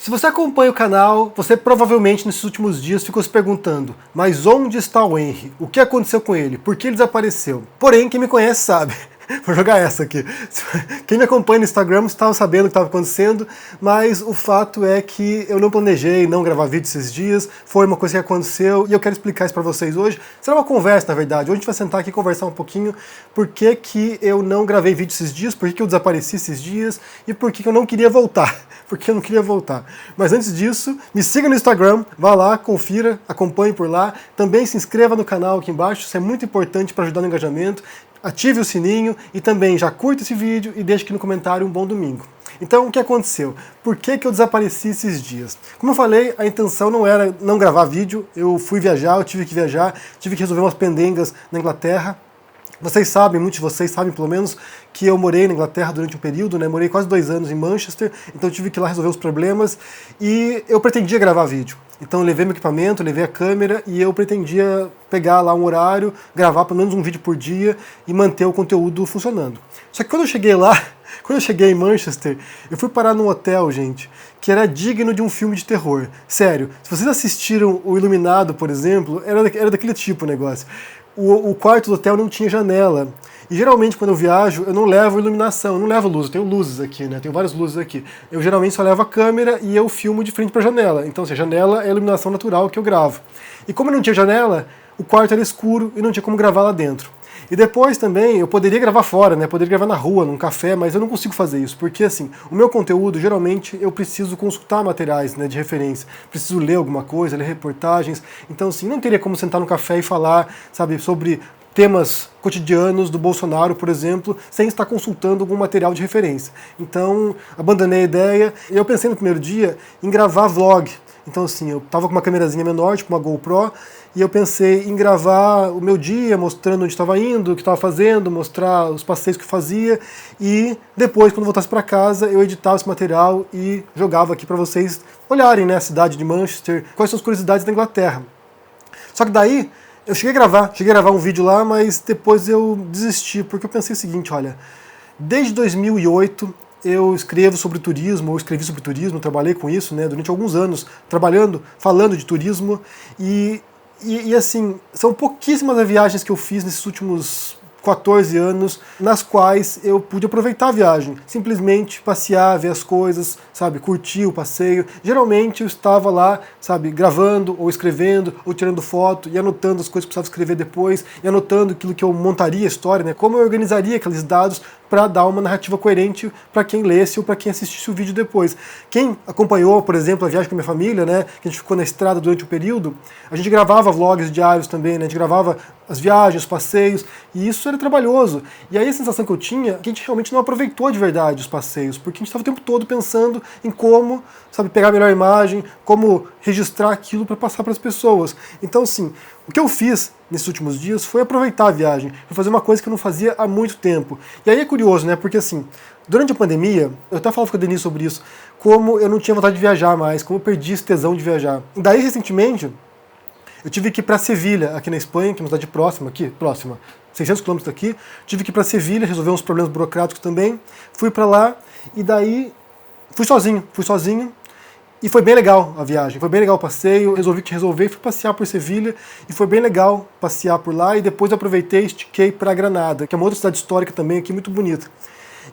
Se você acompanha o canal, você provavelmente nesses últimos dias ficou se perguntando: mas onde está o Henry? O que aconteceu com ele? Por que ele desapareceu? Porém, quem me conhece sabe. Vou jogar essa aqui. Quem me acompanha no Instagram estava sabendo o que estava acontecendo, mas o fato é que eu não planejei não gravar vídeo esses dias, foi uma coisa que aconteceu e eu quero explicar isso para vocês hoje. Será uma conversa, na verdade. Hoje a gente vai sentar aqui e conversar um pouquinho por que eu não gravei vídeo esses dias, por que eu desapareci esses dias e por que eu não queria voltar. Porque eu não queria voltar. Mas antes disso, me siga no Instagram, vá lá, confira, acompanhe por lá. Também se inscreva no canal aqui embaixo, isso é muito importante para ajudar no engajamento. Ative o sininho e também já curta esse vídeo e deixe aqui no comentário um bom domingo. Então, o que aconteceu? Por que eu desapareci esses dias? Como eu falei, a intenção não era não gravar vídeo, eu fui viajar, eu tive que viajar, tive que resolver umas pendengas na Inglaterra. Vocês sabem, muitos de vocês sabem pelo menos, que eu morei na Inglaterra durante um período, né? Morei quase 2 anos em Manchester, então eu tive que ir lá resolver os problemas e eu pretendia gravar vídeo. Então eu levei meu equipamento, levei a câmera e eu pretendia pegar lá um horário, gravar pelo menos um vídeo por dia e manter o conteúdo funcionando. Só que quando eu cheguei lá, quando eu cheguei em Manchester, eu fui parar num hotel, gente, que era digno de um filme de terror. Sério, se vocês assistiram O Iluminado, por exemplo, era daquele tipo o negócio. O quarto do hotel não tinha janela. E geralmente quando eu viajo, eu não levo iluminação, eu não levo luz, eu tenho luzes aqui, né? Tenho várias luzes aqui. Eu geralmente só levo a câmera e eu filmo de frente para a janela. Então, assim, a janela é a iluminação natural que eu gravo. E como não tinha janela, o quarto era escuro e não tinha como gravar lá dentro. E depois também, eu poderia gravar fora, né? Poderia gravar na rua, num café, mas eu não consigo fazer isso, porque assim, o meu conteúdo, geralmente, eu preciso consultar materiais, né, de referência. Preciso ler alguma coisa, ler reportagens. Então, assim, não teria como sentar no café e falar, sabe, sobre temas cotidianos do Bolsonaro, por exemplo, sem estar consultando algum material de referência. Então, abandonei a ideia e eu pensei no primeiro dia em gravar vlog. Então, assim, eu tava com uma câmerazinha menor, tipo uma GoPro, e eu pensei em gravar o meu dia, mostrando onde estava indo, o que estava fazendo, mostrar os passeios que eu fazia, e depois, quando voltasse para casa, eu editava esse material e jogava aqui para vocês olharem, né, a cidade de Manchester, quais são as curiosidades da Inglaterra. Só que daí, eu cheguei a gravar um vídeo lá, mas depois eu desisti, porque eu pensei o seguinte, olha, desde 2008 eu escrevi sobre turismo, trabalhei com isso, né, durante alguns anos, trabalhando, falando de turismo, e assim, são pouquíssimas as viagens que eu fiz nesses últimos 14 anos, nas quais eu pude aproveitar a viagem, simplesmente passear, ver as coisas, sabe, curtir o passeio. Geralmente eu estava lá, sabe, gravando, ou escrevendo, ou tirando foto, e anotando as coisas que eu precisava escrever depois, e anotando aquilo que eu montaria a história, né, como eu organizaria aqueles dados para dar uma narrativa coerente para quem lesse ou para quem assistisse o vídeo depois. Quem acompanhou, por exemplo, a viagem com a minha família, né, que a gente ficou na estrada durante o período, a gente gravava vlogs diários também, né, a gente gravava as viagens, os passeios, e isso era trabalhoso. E aí a sensação que eu tinha é que a gente realmente não aproveitou de verdade os passeios, porque a gente estava o tempo todo pensando em como, sabe, pegar a melhor imagem, como registrar aquilo para passar para as pessoas. Então, assim, o que eu fiz nesses últimos dias foi aproveitar a viagem, foi fazer uma coisa que eu não fazia há muito tempo. E aí é curioso, né, porque assim, durante a pandemia, eu até falava com a Denise sobre isso, como eu não tinha vontade de viajar mais, como eu perdi esse tesão de viajar. E daí, recentemente, eu tive que ir para Sevilha, aqui na Espanha, que é uma cidade próxima, 600 km daqui. Tive que ir para Sevilha, resolver uns problemas burocráticos também. Fui para lá e daí fui sozinho. E foi bem legal a viagem, foi bem legal o passeio. Resolvi que resolver e fui passear por Sevilha. E foi bem legal passear por lá. E depois aproveitei e estiquei para Granada, que é uma outra cidade histórica também aqui, muito bonita.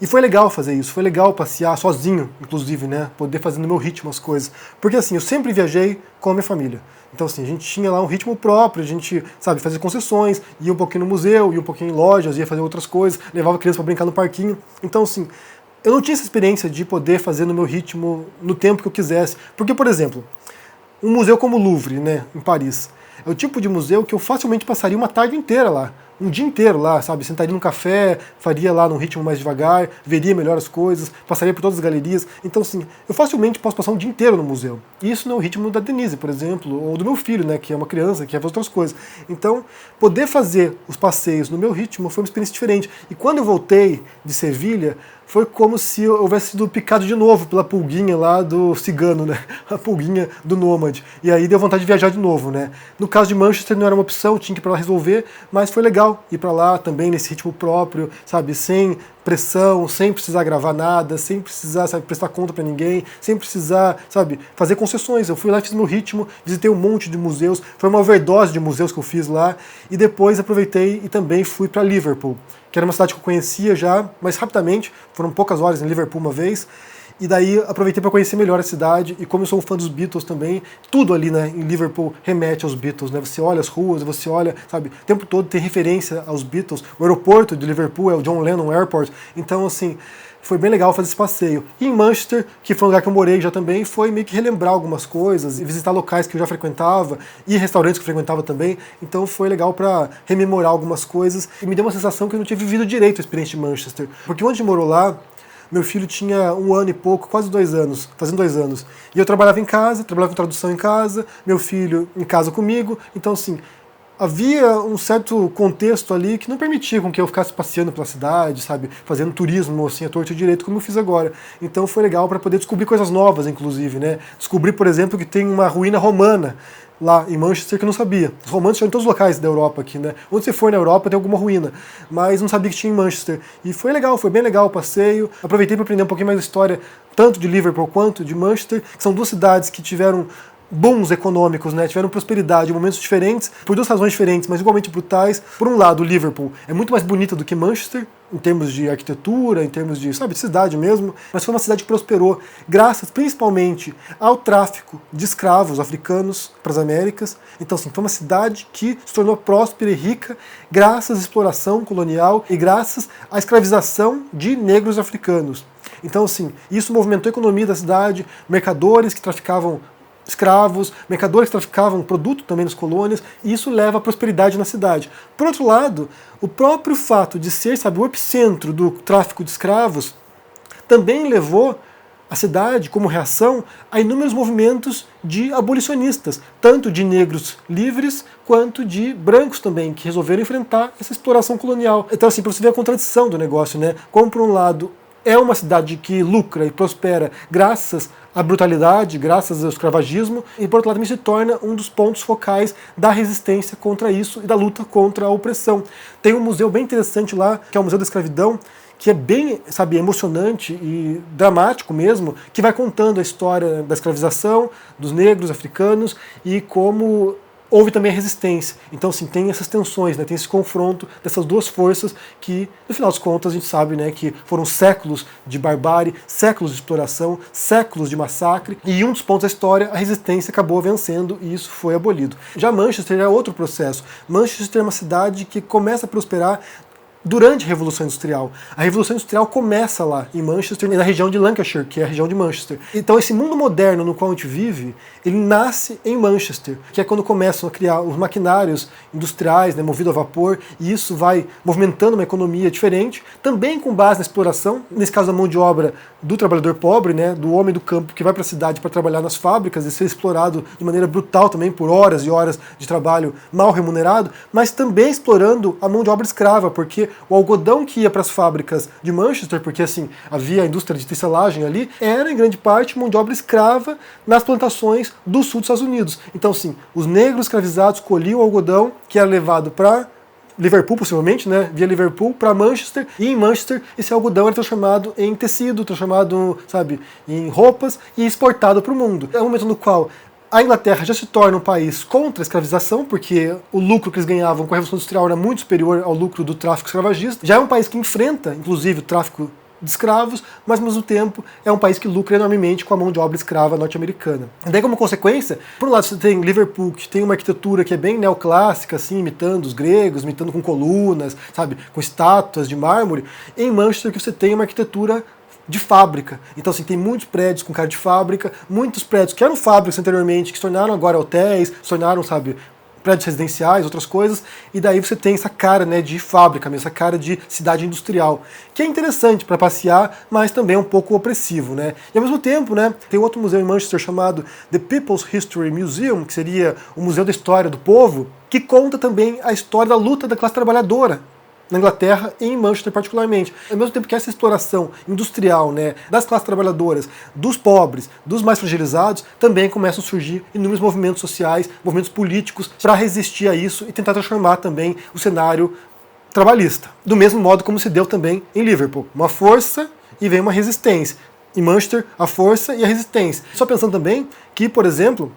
E foi legal fazer isso, foi legal passear sozinho, inclusive, né? Poder fazer no meu ritmo as coisas. Porque assim, eu sempre viajei com a minha família. Então assim, a gente tinha lá um ritmo próprio, a gente, sabe, fazia concessões, ia um pouquinho no museu, ia um pouquinho em lojas, ia fazer outras coisas, levava criança para brincar no parquinho. Então assim, eu não tinha essa experiência de poder fazer no meu ritmo, no tempo que eu quisesse. Porque, por exemplo, um museu como o Louvre, né, em Paris, é o tipo de museu que eu facilmente passaria uma tarde inteira lá. Um dia inteiro lá, sabe? Sentaria num café, faria lá num ritmo mais devagar, veria melhor as coisas, passaria por todas as galerias. Então, assim, eu facilmente posso passar um dia inteiro no museu. E isso não é o ritmo da Denise, por exemplo, ou do meu filho, né? Que é uma criança, que quer fazer outras coisas. Então, poder fazer os passeios no meu ritmo foi uma experiência diferente. E quando eu voltei de Sevilha, foi como se eu houvesse sido picado de novo pela pulguinha lá do cigano, né? A pulguinha do nômade. E aí deu vontade de viajar de novo, né? No caso de Manchester não era uma opção, tinha que ir para lá resolver, mas foi legal ir para lá também nesse ritmo próprio, sabe? Sem pressão, sem precisar gravar nada, sem precisar, sabe, prestar conta para ninguém, sem precisar, sabe, fazer concessões. Eu fui lá, fiz meu ritmo, visitei um monte de museus, foi uma overdose de museus que eu fiz lá, e depois aproveitei e também fui para Liverpool, que era uma cidade que eu conhecia já, mas rapidamente, foram poucas horas em Liverpool uma vez, e daí aproveitei para conhecer melhor a cidade, e como eu sou um fã dos Beatles também, tudo ali, né, em Liverpool remete aos Beatles, né? Você olha as ruas, você olha, sabe, o tempo todo tem referência aos Beatles. O aeroporto de Liverpool é o John Lennon Airport, então assim, foi bem legal fazer esse passeio. E em Manchester, que foi um lugar que eu morei já também, foi meio que relembrar algumas coisas, e visitar locais que eu já frequentava, e restaurantes que eu frequentava também, então foi legal para rememorar algumas coisas, e me deu uma sensação que eu não tinha vivido direito a experiência de Manchester, porque onde morou lá, meu filho tinha 1 ano e pouco, quase 2 anos, fazendo 2 anos. E eu trabalhava em casa, trabalhava com tradução em casa, meu filho em casa comigo. Então, assim, havia um certo contexto ali que não permitia com que eu ficasse passeando pela cidade, sabe, fazendo turismo, assim, a torto e direito, como eu fiz agora. Então foi legal para poder descobrir coisas novas, inclusive, né? Descobri, por exemplo, que tem uma ruína romana lá em Manchester que eu não sabia. Os romanos estão em todos os locais da Europa aqui, né? Onde você for na Europa tem alguma ruína, mas não sabia que tinha em Manchester. E foi legal, foi bem legal o passeio. Aproveitei para aprender um pouquinho mais da história, tanto de Liverpool quanto de Manchester, que são duas cidades que tiveram bons econômicos, né? Tiveram prosperidade em momentos diferentes, por 2 razões diferentes, mas igualmente brutais. Por um lado, Liverpool é muito mais bonita do que Manchester, em termos de arquitetura, em termos de, sabe, de cidade mesmo, mas foi uma cidade que prosperou graças principalmente ao tráfico de escravos africanos para as Américas. Então, assim, foi uma cidade que se tornou próspera e rica graças à exploração colonial e graças à escravização de negros africanos. Então, assim, isso movimentou a economia da cidade, mercadores que traficavam escravos, mercadores que traficavam produto também nas colônias, e isso leva à prosperidade na cidade. Por outro lado, o próprio fato de ser, sabe, o epicentro do tráfico de escravos também levou a cidade, como reação, a inúmeros movimentos de abolicionistas, tanto de negros livres quanto de brancos também, que resolveram enfrentar essa exploração colonial. Então, assim, para você ver a contradição do negócio, né? Como, por um lado, é uma cidade que lucra e prospera graças à brutalidade, graças ao escravagismo, e por outro lado também se torna um dos pontos focais da resistência contra isso e da luta contra a opressão. Tem um museu bem interessante lá, que é o Museu da Escravidão, que é bem, sabe, emocionante e dramático mesmo, que vai contando a história da escravização, dos negros africanos e como houve também a resistência. Então, assim, tem essas tensões, né, tem esse confronto dessas duas forças que, no final das contas, a gente sabe, né, que foram séculos de barbárie, séculos de exploração, séculos de massacre, e em um dos pontos da história, a resistência acabou vencendo e isso foi abolido. Já Manchester é outro processo. Manchester é uma cidade que começa a prosperar durante a Revolução Industrial. A Revolução Industrial começa lá, em Manchester, na região de Lancashire, que é a região de Manchester. Então esse mundo moderno no qual a gente vive, ele nasce em Manchester, que é quando começam a criar os maquinários industriais, né, movido a vapor, e isso vai movimentando uma economia diferente, também com base na exploração, nesse caso a mão de obra do trabalhador pobre, né, do homem do campo que vai para a cidade para trabalhar nas fábricas e ser explorado de maneira brutal também por horas e horas de trabalho mal remunerado, mas também explorando a mão de obra escrava, porque o algodão que ia para as fábricas de Manchester, porque assim, havia a indústria de tecelagem ali, era em grande parte mão de obra escrava nas plantações do sul dos Estados Unidos. Então, assim, os negros escravizados colhiam o algodão que era levado para Liverpool, possivelmente, né, via Liverpool para Manchester, e em Manchester esse algodão era transformado em tecido, transformado, sabe, em roupas e exportado para o mundo. É um momento no qual a Inglaterra já se torna um país contra a escravização, porque o lucro que eles ganhavam com a Revolução Industrial era muito superior ao lucro do tráfico escravagista. Já é um país que enfrenta, inclusive, o tráfico de escravos, mas ao mesmo tempo é um país que lucra enormemente com a mão de obra escrava norte-americana. E daí, como consequência, por um lado você tem Liverpool, que tem uma arquitetura que é bem neoclássica, assim, imitando os gregos, imitando com colunas, sabe, com estátuas de mármore. Em Manchester que você tem uma arquitetura de fábrica. Então, assim, tem muitos prédios com cara de fábrica, muitos prédios que eram fábricas anteriormente, que se tornaram agora hotéis, se tornaram, sabe, prédios residenciais, outras coisas, e daí você tem essa cara, né, de fábrica mesmo, essa cara de cidade industrial, que é interessante para passear, mas também é um pouco opressivo, né? E ao mesmo tempo, né, tem outro museu em Manchester chamado The People's History Museum, que seria o Museu da História do Povo, que conta também a história da luta da classe trabalhadora na Inglaterra e em Manchester particularmente. Ao mesmo tempo que essa exploração industrial, né, das classes trabalhadoras, dos pobres, dos mais fragilizados, também começam a surgir inúmeros movimentos sociais, movimentos políticos para resistir a isso e tentar transformar também o cenário trabalhista. Do mesmo modo como se deu também em Liverpool. Uma força e vem uma resistência. Em Manchester, a força e a resistência. Só pensando também que, por exemplo,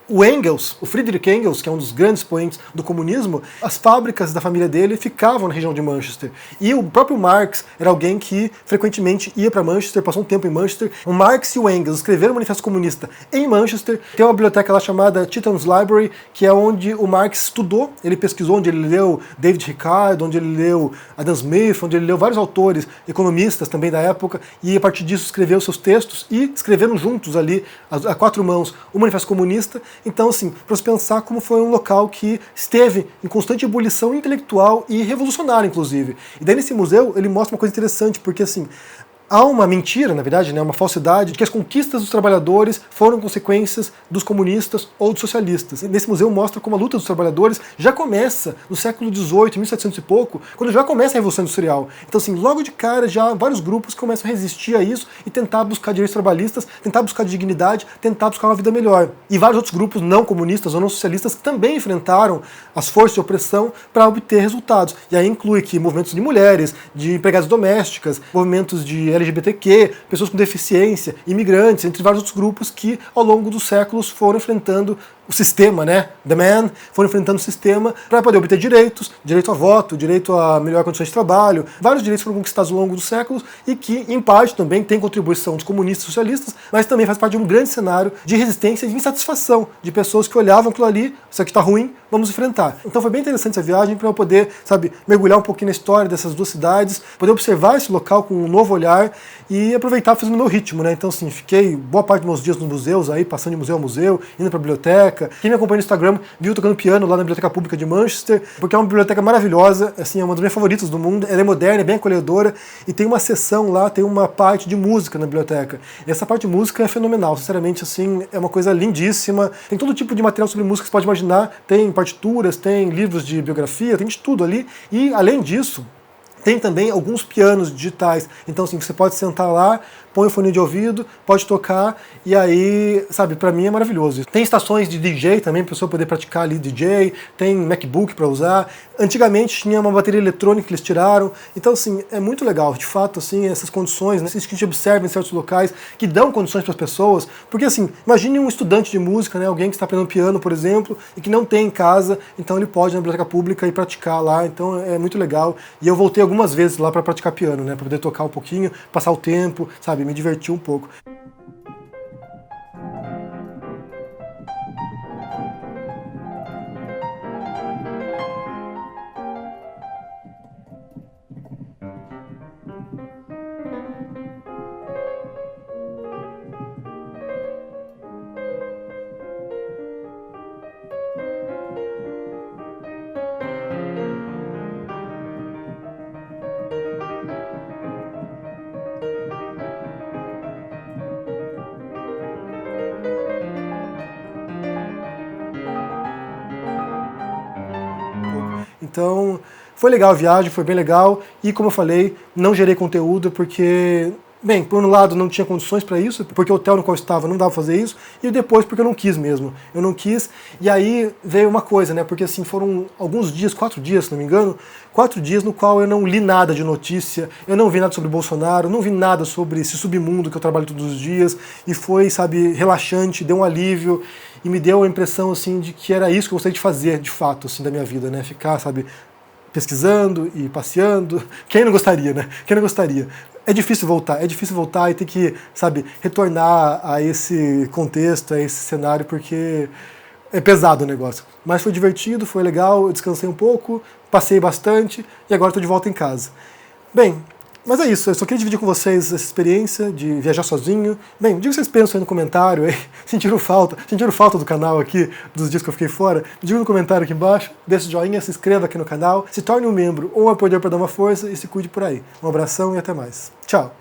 o Engels, o Friedrich Engels, que é um dos grandes expoentes do comunismo, as fábricas da família dele ficavam na região de Manchester. E o próprio Marx era alguém que frequentemente ia para Manchester, passou um tempo em Manchester. O Marx e o Engels escreveram o Manifesto Comunista em Manchester. Tem uma biblioteca lá chamada Chetham's Library, que é onde o Marx estudou, ele pesquisou, onde ele leu David Ricardo, onde ele leu Adam Smith, onde ele leu vários autores, economistas também da época, e a partir disso escreveu seus textos e escreveram juntos ali, a quatro mãos, o Manifesto Comunista. Então, assim, para você pensar como foi um local que esteve em constante ebulição intelectual e revolucionária, inclusive. E daí nesse museu ele mostra uma coisa interessante, porque assim, há uma mentira, na verdade, né, uma falsidade, de que as conquistas dos trabalhadores foram consequências dos comunistas ou dos socialistas. E nesse museu mostra como a luta dos trabalhadores já começa no século XVIII, 1700 e pouco, quando já começa a Revolução Industrial. Então, assim, logo de cara já vários grupos começam a resistir a isso e tentar buscar direitos trabalhistas, tentar buscar dignidade, tentar buscar uma vida melhor. E vários outros grupos não comunistas ou não socialistas também enfrentaram as forças de opressão para obter resultados. E aí inclui aqui movimentos de mulheres, de empregadas domésticas, movimentos de LGBTQ, pessoas com deficiência, imigrantes, entre vários outros grupos que ao longo dos séculos foram enfrentando o sistema, né, the man, foram enfrentando o sistema para poder obter direitos, direito a voto, direito a melhores condições de trabalho, vários direitos foram conquistados ao longo dos séculos e que, em parte, também tem contribuição dos comunistas e socialistas, mas também faz parte de um grande cenário de resistência e de insatisfação de pessoas que olhavam aquilo ali, isso aqui está ruim, vamos enfrentar. Então foi bem interessante essa viagem para eu poder, sabe, mergulhar um pouquinho na história dessas duas cidades, poder observar esse local com um novo olhar e aproveitar fazendo o meu ritmo, né? Então, assim, fiquei boa parte dos meus dias nos museus aí, passando de museu a museu, indo para a biblioteca. Quem me acompanha no Instagram viu tocando piano lá na Biblioteca Pública de Manchester, porque é uma biblioteca maravilhosa, assim, é uma das minhas favoritas do mundo. Ela é moderna, é bem acolhedora e tem uma seção lá, tem uma parte de música na biblioteca. E essa parte de música é fenomenal, sinceramente, assim, é uma coisa lindíssima. Tem todo tipo de material sobre música que você pode imaginar, tem partituras, tem livros de biografia, tem de tudo ali. E, além disso, tem também alguns pianos digitais. Então, assim, você pode sentar lá, põe o fone de ouvido, pode tocar, e aí, sabe, pra mim é maravilhoso. Tem estações de DJ também, pra pessoa poder praticar ali DJ, tem MacBook pra usar. Antigamente tinha uma bateria eletrônica que eles tiraram. Então, assim, é muito legal, de fato, assim, essas condições, né, isso que a gente observa em certos locais, que dão condições para as pessoas. Porque, assim, imagine um estudante de música, né, alguém que está aprendendo piano, por exemplo, e que não tem em casa, então ele pode ir na biblioteca pública e praticar lá. Então é muito legal. E eu voltei algumas vezes lá para praticar piano, né, para poder tocar um pouquinho, passar o tempo, sabe, me divertir um pouco. Então, foi legal a viagem, foi bem legal, e como eu falei, não gerei conteúdo porque, bem, por um lado não tinha condições para isso, porque o hotel no qual eu estava não dava pra fazer isso, e depois porque eu não quis mesmo. Eu não quis, e aí veio uma coisa, né, porque assim, foram alguns dias, 4 dias, se não me engano, 4 dias no qual eu não li nada de notícia, eu não vi nada sobre Bolsonaro, não vi nada sobre esse submundo que eu trabalho todos os dias, e foi, sabe, relaxante, deu um alívio, e me deu a impressão, assim, de que era isso que eu gostaria de fazer, de fato, assim, da minha vida, né, ficar, sabe, pesquisando e passeando. Quem não gostaria, né? Quem não gostaria? É difícil voltar e ter que, sabe, retornar a esse contexto, a esse cenário, porque é pesado o negócio. Mas foi divertido, foi legal, eu descansei um pouco, passei bastante e agora estou de volta em casa. Bem, mas é isso, eu só queria dividir com vocês essa experiência de viajar sozinho. Bem, diga o que vocês pensam aí no comentário, aí. Sentiram falta do canal aqui, dos dias que eu fiquei fora? Diga no comentário aqui embaixo, deixa o joinha, se inscreva aqui no canal, se torne um membro ou um apoiador para dar uma força e se cuide por aí. Um abração e até mais. Tchau!